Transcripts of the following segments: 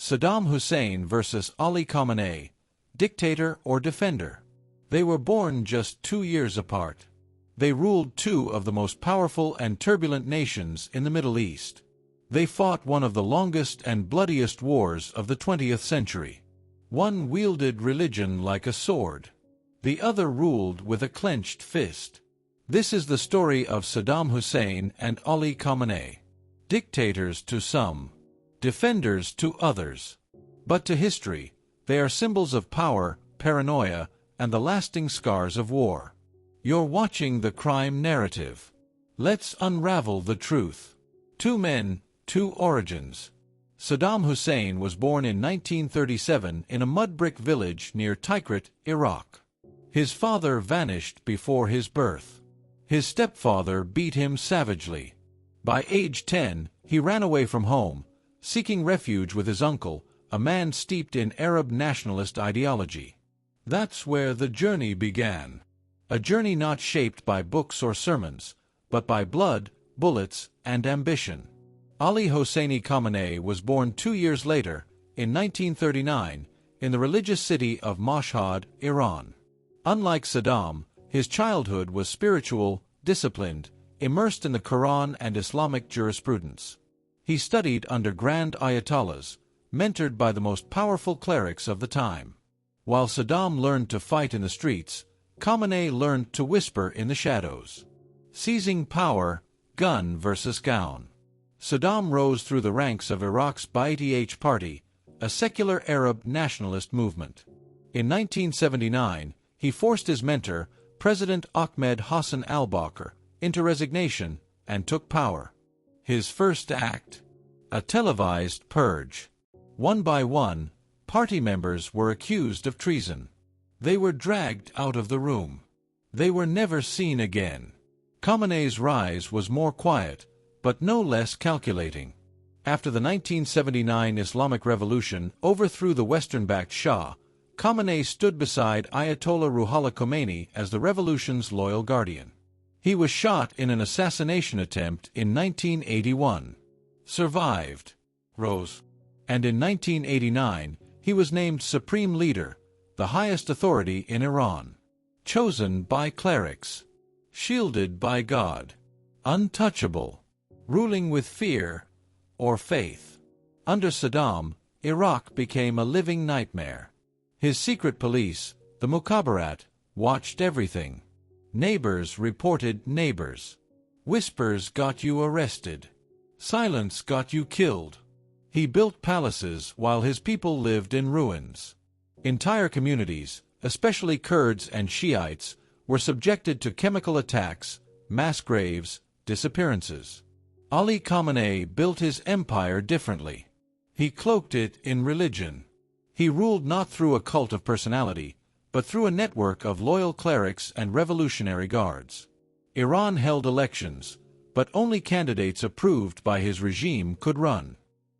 Saddam Hussein versus Ali Khamenei, dictator or defender. They were born just 2 years apart. They ruled two of the most powerful and turbulent nations in the Middle East. They fought one of the longest and bloodiest wars of the 20th century. One wielded religion like a sword. The other ruled with a clenched fist. This is the story of Saddam Hussein and Ali Khamenei. Dictators to some, defenders to others. But to history, they are symbols of power, paranoia, and the lasting scars of war. You're watching the crime narrative. Let's unravel the truth. Two men, two origins. Saddam Hussein was born in 1937 in a mud-brick village near Tyrant, Iraq. His father vanished before his birth. His stepfather beat him savagely. By age 10, he ran away from home, seeking refuge with his uncle, a man steeped in Arab nationalist ideology. That's where the journey began. A journey not shaped by books or sermons, but by blood, bullets, and ambition. Ali Hosseini Khamenei was born 2 years later, in 1939, in the religious city of Mashhad, Iran. Unlike Saddam, his childhood was spiritual, disciplined, immersed in the Quran and Islamic jurisprudence. He studied under grand Ayatollahs, mentored by the most powerful clerics of the time. While Saddam learned to fight in the streets, Khamenei learned to whisper in the shadows. Seizing power, gun versus gown. Saddam rose through the ranks of Iraq's Ba'ath Party, a secular Arab nationalist movement. In 1979, he forced his mentor, President Ahmed Hassan al-Bakr, into resignation and took power. His first act? A televised purge. One by one, party members were accused of treason. They were dragged out of the room. They were never seen again. Khamenei's rise was more quiet, but no less calculating. After the 1979 Islamic Revolution overthrew the Western-backed Shah, Khamenei stood beside Ayatollah Ruhollah Khomeini as the revolution's loyal guardian. He was shot in an assassination attempt in 1981. Survived. Rose. And in 1989, he was named Supreme Leader, the highest authority in Iran. Chosen by clerics. Shielded by God. Untouchable. Ruling with fear or faith. Under Saddam, Iraq became a living nightmare. His secret police, the Mukhabarat, watched everything. Neighbors reported neighbors. Whispers got you arrested. Silence got you killed. He built palaces while his people lived in ruins. Entire communities, especially Kurds and Shiites, were subjected to chemical attacks, mass graves, disappearances. Ali Khamenei built his empire differently. He cloaked it in religion. He ruled not through a cult of personality, but through a network of loyal clerics and revolutionary guards. Iran held elections, but only candidates approved by his regime could run.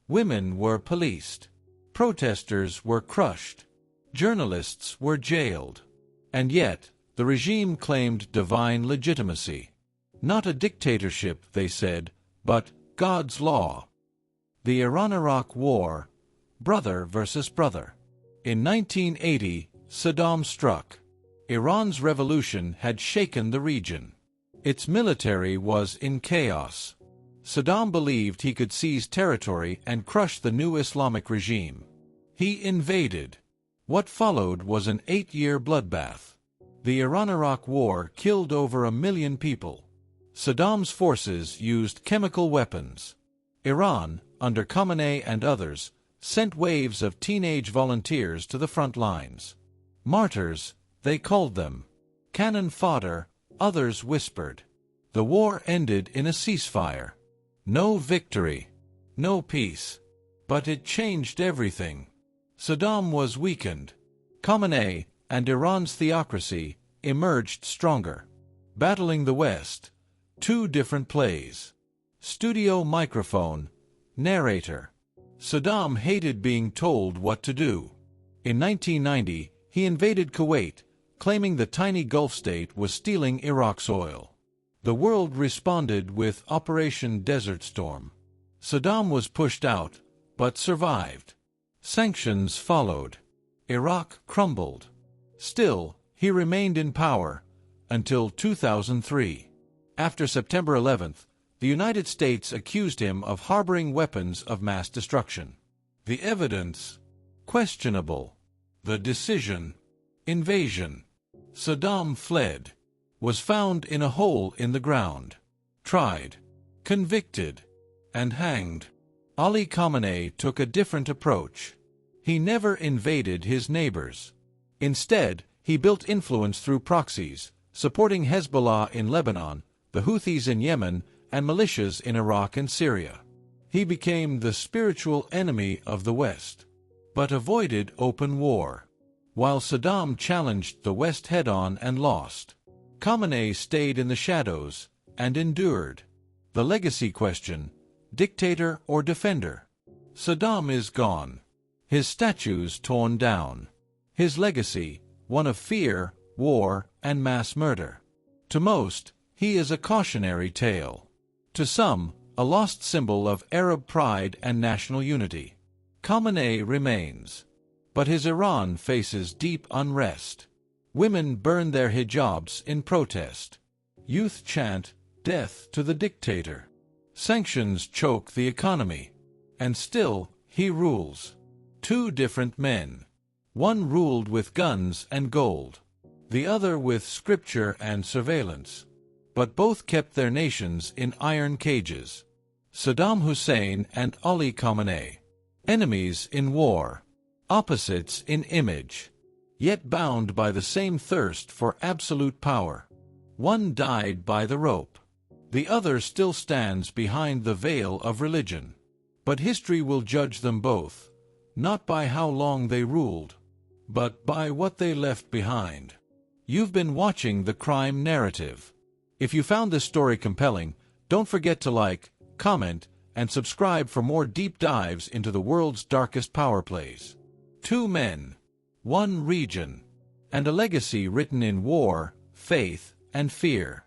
Women were policed. Protesters were crushed. Journalists were jailed. And yet, the regime claimed divine legitimacy. Not a dictatorship, they said, but God's law. The Iran-Iraq War, brother versus brother. In 1980, Saddam struck. Iran's revolution had shaken the region. Its military was in chaos. Saddam believed he could seize territory and crush the new Islamic regime. He invaded. What followed was an 8-year bloodbath. The Iran-Iraq War killed over 1 million people. Saddam's forces used chemical weapons. Iran, under Khamenei and others, sent waves of teenage volunteers to the front lines. Martyrs, they called them. Cannon fodder, others whispered. The war ended in a ceasefire. No victory. No peace. But it changed everything. Saddam was weakened. Khamenei, and Iran's theocracy, emerged stronger. Battling the West. 2 different plays. Studio microphone. Narrator. Saddam hated being told what to do. In 1990, he invaded Kuwait, claiming the tiny Gulf state was stealing Iraq's oil. The world responded with Operation Desert Storm. Saddam was pushed out, but survived. Sanctions followed. Iraq crumbled. Still, he remained in power until 2003. After September 11th, the United States accused him of harboring weapons of mass destruction. The evidence? Questionable. The decision? Invasion. Saddam fled. Was found in a hole in the ground. Tried. Convicted. And hanged. Ali Khamenei took a different approach. He never invaded his neighbors. Instead, he built influence through proxies, supporting Hezbollah in Lebanon, the Houthis in Yemen, and militias in Iraq and Syria. He became the spiritual enemy of the West, but avoided open war. While Saddam challenged the West head-on and lost, Khamenei stayed in the shadows and endured. The legacy question: dictator or defender? Saddam is gone. His statues torn down. His legacy, one of fear, war, and mass murder. To most, he is a cautionary tale. To some, a lost symbol of Arab pride and national unity. Khamenei remains. But his Iran faces deep unrest. Women burn their hijabs in protest. Youth chant, "Death to the dictator." Sanctions choke the economy. And still, he rules. Two different men. One ruled with guns and gold. The other with scripture and surveillance. But both kept their nations in iron cages. Saddam Hussein and Ali Khamenei. Enemies in war. Opposites in image. Yet bound by the same thirst for absolute power. One died by the rope. The other still stands behind the veil of religion. But history will judge them both, not by how long they ruled, but by what they left behind. You've been watching The Crime Narrative. If you found this story compelling, don't forget to like, comment, and subscribe for more deep dives into the world's darkest power plays. Two men, one region, and a legacy written in war, faith, and fear.